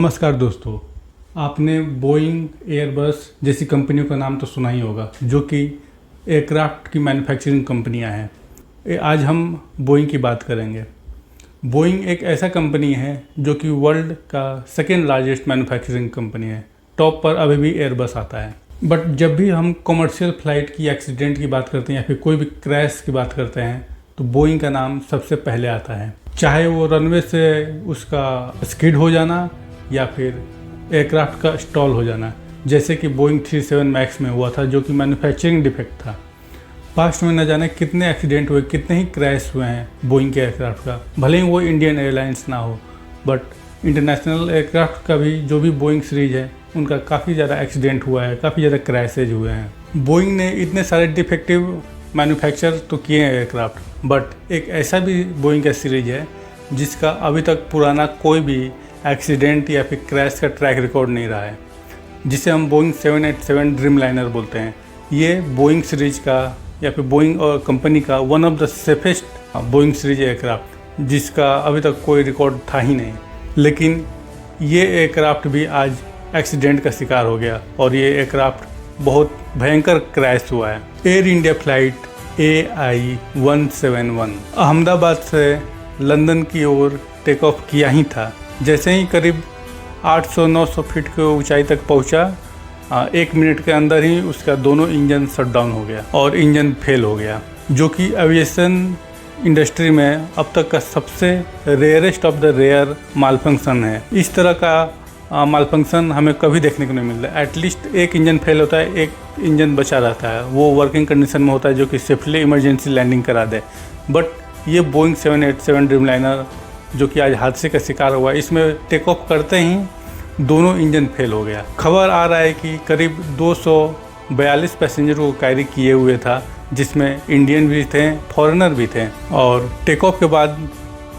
नमस्कार दोस्तों, आपने बोइंग, एयरबस जैसी कंपनियों का नाम तो सुना ही होगा, जो कि एयरक्राफ्ट की मैन्युफैक्चरिंग कंपनियां हैं। आज हम बोइंग की बात करेंगे। बोइंग एक ऐसा कंपनी है जो कि वर्ल्ड का सेकेंड लार्जेस्ट मैन्युफैक्चरिंग कंपनी है। टॉप पर अभी भी एयरबस आता है। बट जब भी हम कमर्शियल फ़्लाइट की एक्सीडेंट की बात करते हैं या फिर कोई भी क्रैश की बात करते हैं तो बोइंग का नाम सबसे पहले आता है। चाहे वो रनवे से उसका स्किड हो जाना या फिर एयरक्राफ्ट का स्टॉल हो जाना, जैसे कि बोइंग 37 मैक्स में हुआ था, जो कि मैन्युफैक्चरिंग डिफेक्ट था। पास्ट में न जाने कितने एक्सीडेंट हुए, कितने ही क्रैश हुए हैं बोइंग के एयरक्राफ्ट का। भले ही वो इंडियन एयरलाइंस ना हो, बट इंटरनेशनल एयरक्राफ्ट का भी जो भी बोइंग सीरीज है उनका काफ़ी ज़्यादा एक्सीडेंट हुआ है, काफ़ी ज़्यादा क्रैशेज हुए हैं। बोइंग ने इतने सारे डिफेक्टिव मैन्युफैक्चर तो किए हैं एयरक्राफ्ट, बट एक ऐसा भी बोइंग का सीरीज है जिसका अभी तक पुराना कोई भी एक्सीडेंट या फिर क्रैश का ट्रैक रिकॉर्ड नहीं रहा है, जिसे हम बोइंग 787 ड्रीम लाइनर बोलते हैं। ये बोइंग सीरीज का या फिर बोइंग और कंपनी का one of the safest Boeing series aircraft, जिसका अभी तक कोई रिकॉर्ड था ही नहीं। लेकिन ये एयरक्राफ्ट भी आज एक्सीडेंट का शिकार हो गया और ये एयरक्राफ्ट बहुत भयंकर क्रैश हुआ है। Air India flight AI-171 Ahmedabad से लंदन की ओर टेक ऑफ किया ही था। जैसे ही करीब 800-900 फीट की ऊंचाई तक पहुंचा, 1 मिनट के अंदर ही उसका दोनों इंजन शट डाउन हो गया और इंजन फेल हो गया, जो कि एविएशन इंडस्ट्री में अब तक का सबसे rarest of the rare malfunction है। इस तरह का मालफंक्शन हमें कभी देखने को नहीं मिलता। एटलीस्ट एक इंजन फेल होता है, एक इंजन बचा रहता है, वो वर्किंग कंडीशन में होता है, जो कि सेफली इमरजेंसी लैंडिंग करा दे। बट ये बोइंग 787 ड्रीम लाइनर जो कि आज हादसे का शिकार हुआ, इसमें टेक ऑफ करते ही दोनों इंजन फेल हो गया। खबर आ रहा है कि करीब 242 पैसेंजर को कैरी किए हुए था, जिसमें इंडियन भी थे, फॉरेनर भी थे। और टेक ऑफ के बाद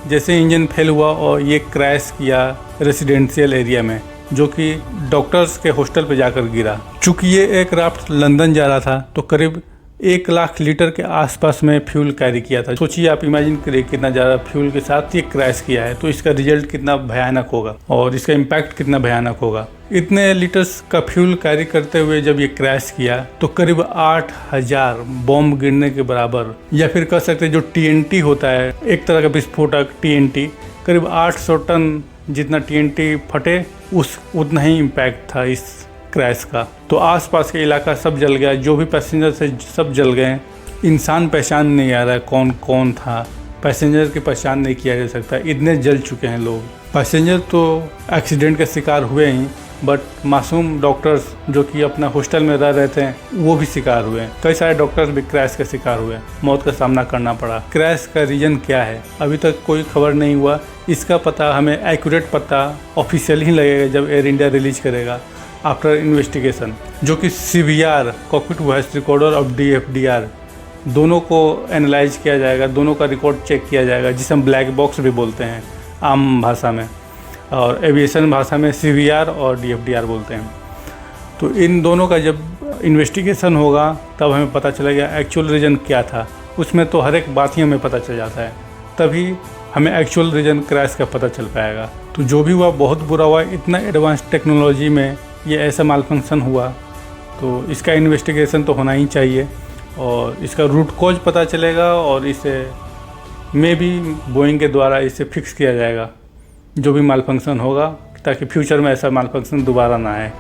जैसे इंजन फेल हुआ और ये क्रैश किया रेसिडेंशियल एरिया में, जो कि डॉक्टर्स के हॉस्टल पे जाकर गिरा। चूँकि ये एयरक्राफ्ट लंदन जा रहा था तो करीब 1 लाख लीटर के आसपास में फ्यूल कैरी किया था। सोचिए, आप इमेजिन करिए कितना ज़्यादा फ्यूल के साथ ये क्रैश किया है, तो इसका रिजल्ट कितना भयानक होगा और इसका इम्पैक्ट कितना भयानक होगा। इतने लीटर्स का फ्यूल कैरी करते हुए जब ये क्रैश किया तो करीब 8000 बॉम्ब गिरने के बराबर, या फिर कह सकते हैं जो TNT होता है, एक तरह का विस्फोटक TNT, करीब 800 टन जितना TNT फटे, उतना ही इम्पैक्ट था इस क्रैश का। तो आसपास के इलाका सब जल गया, जो भी पैसेंजर थे सब जल गए। इंसान पहचान नहीं आ रहा है कौन कौन था, पैसेंजर की पहचान नहीं किया जा सकता, इतने जल चुके हैं लोग। पैसेंजर तो एक्सीडेंट का शिकार हुए ही, बट मासूम डॉक्टर्स जो कि अपना हॉस्टल में रह रहे थे वो भी शिकार हुए। कई सारे डॉक्टर्स भी क्रैश का शिकार हुए, मौत का सामना करना पड़ा। क्रैश का रीज़न क्या है अभी तक कोई खबर नहीं हुआ। इसका पता हमें एक्यूरेट पता ऑफिशियल ही लगेगा जब एयर इंडिया रिलीज करेगा आफ्टर इन्वेस्टिगेशन, जो कि CVR कॉकपिट वॉइस रिकॉर्डर और DFDR दोनों को एनालाइज किया जाएगा, दोनों का रिकॉर्ड चेक किया जाएगा, जिसे हम ब्लैक बॉक्स भी बोलते हैं आम भाषा में, और एविएशन भाषा में CVR और DFDR बोलते हैं। तो इन दोनों का जब इन्वेस्टिगेशन होगा तब हमें पता चलेगा एक्चुअल रीज़न क्या था। उसमें तो हर एक बात ही हमें पता चल जाता है, तभी हमें एक्चुअल रीज़न क्रैश का पता चल पाएगा। तो जो भी हुआ बहुत बुरा हुआ। इतना एडवांस टेक्नोलॉजी में ये ऐसा मालफंक्शन हुआ तो इसका इन्वेस्टिगेशन तो होना ही चाहिए और इसका रूट कॉज पता चलेगा और इसे मे बी बोइंग के द्वारा इसे फिक्स किया जाएगा जो भी मालफंक्शन होगा, ताकि फ्यूचर में ऐसा मालफंक्शन दोबारा ना आए।